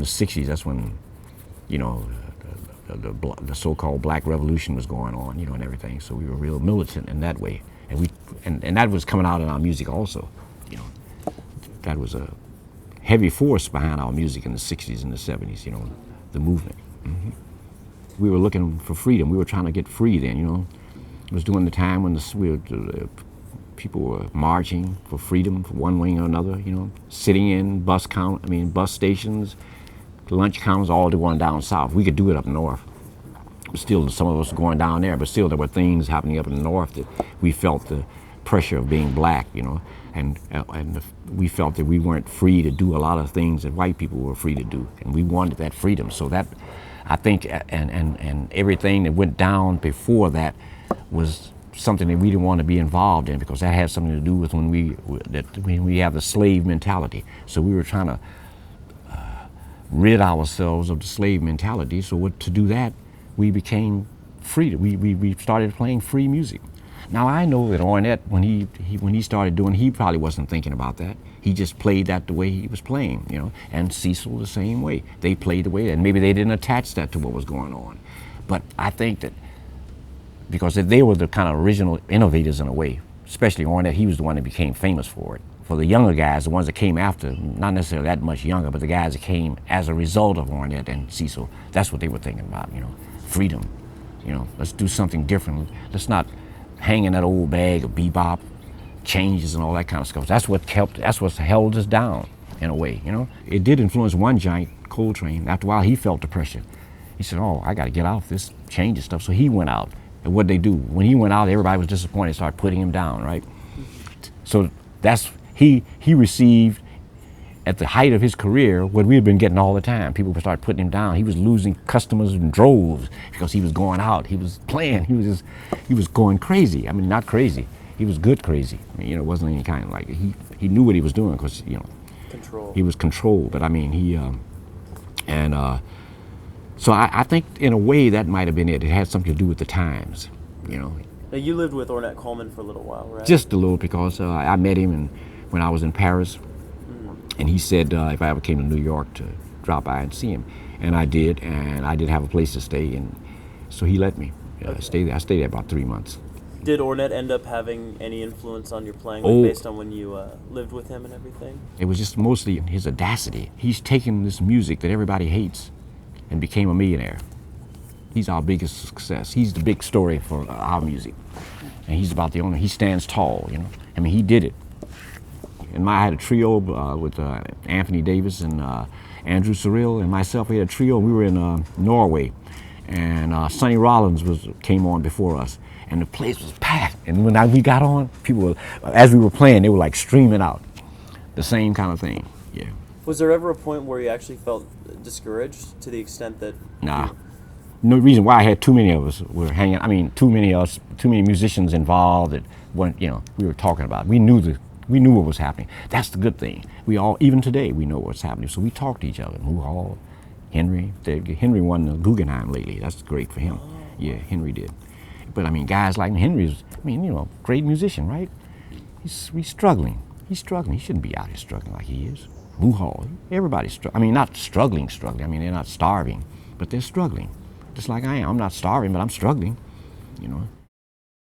the 60s, that's when, you know, the so-called Black Revolution was going on, you know, and everything. So we were real militant in that way, and that was coming out in our music also, you know. That was a heavy force behind our music in the 60s and the 70s, you know, the movement. We were looking for freedom. We were trying to get free then, you know. It was during the time when people were marching for freedom, for one wing or another, you know, sitting in bus stations, lunch counters, all going down south. We could do it up north. Still, some of us were going down there, but still there were things happening up in the north that we felt the pressure of being black, you know, and we felt that we weren't free to do a lot of things that white people were free to do, and we wanted that freedom. So that, I think, and everything that went down before that was something that we didn't want to be involved in, because that had something to do with when we have the slave mentality. So we were trying to rid ourselves of the slave mentality. So to do that, we became free. We started playing free music. Now I know that Ornette, when he started doing, he probably wasn't thinking about that. He just played that the way he was playing, you know. And Cecil the same way. They played the way, and maybe they didn't attach that to what was going on. But I think that because they were the kind of original innovators in a way, especially Ornette, he was the one that became famous for it. For the younger guys, the ones that came after, not necessarily that much younger, but the guys that came as a result of Ornette and Cecil, that's what they were thinking about, you know, freedom. You know, let's do something different. Let's not hang in that old bag of bebop, changes and all that kind of stuff. That's what held us down in a way, you know. It did influence one giant, Coltrane. After a while, he felt the pressure. He said, oh, I got to get out of this changes stuff. So he went out. And what'd they do? When he went out, everybody was disappointed, started putting him down, right? So that's, he received, at the height of his career, what we had been getting all the time. People would start putting him down. He was losing customers in droves because he was going out. He was playing. He was going crazy. I mean, not crazy. He was good crazy. I mean, you know, it wasn't any kind of like, he knew what he was doing because, you know, Control. He was controlled. But I mean, so I think in a way that might have been it. It had something to do with the times, you know. Now you lived with Ornette Coleman for a little while, right? Just a little, because I met him when I was in Paris, and he said if I ever came to New York to drop by and see him, and I did have a place to stay, and so he let me stay there. I stayed there about 3 months. Did Ornette end up having any influence on your playing, based on when you lived with him and everything? It was just mostly his audacity. He's taken this music that everybody hates and became a millionaire. He's our biggest success. He's the big story for our music. And he's about the only, he stands tall, you know. I mean, he did it. And I had a trio with Anthony Davis and Andrew Cyril and myself. We had a trio. We were in Norway, and Sonny Rollins came on before us, and the place was packed. And when we got on, people were, as we were playing, they were like streaming out. The same kind of thing, yeah. Was there ever a point where you actually felt discouraged to the extent that? Nah. No reason why I had too many of us were hanging. I mean, too many musicians involved that weren't, you know, we were talking about. We knew what was happening. That's the good thing. We all, even today, we know what's happening. So we talk to each other. Who all? Henry Henry won the Guggenheim lately. That's great for him. Oh. Yeah, Henry did. But I mean, guys like Henry's, I mean, you know, great musician, right? He's struggling. He's struggling. He shouldn't be out here struggling like he is. Who all? Everybody's struggling. I mean, not struggling. I mean, they're not starving, but they're struggling. Just like I am. I'm not starving, but I'm struggling, you know.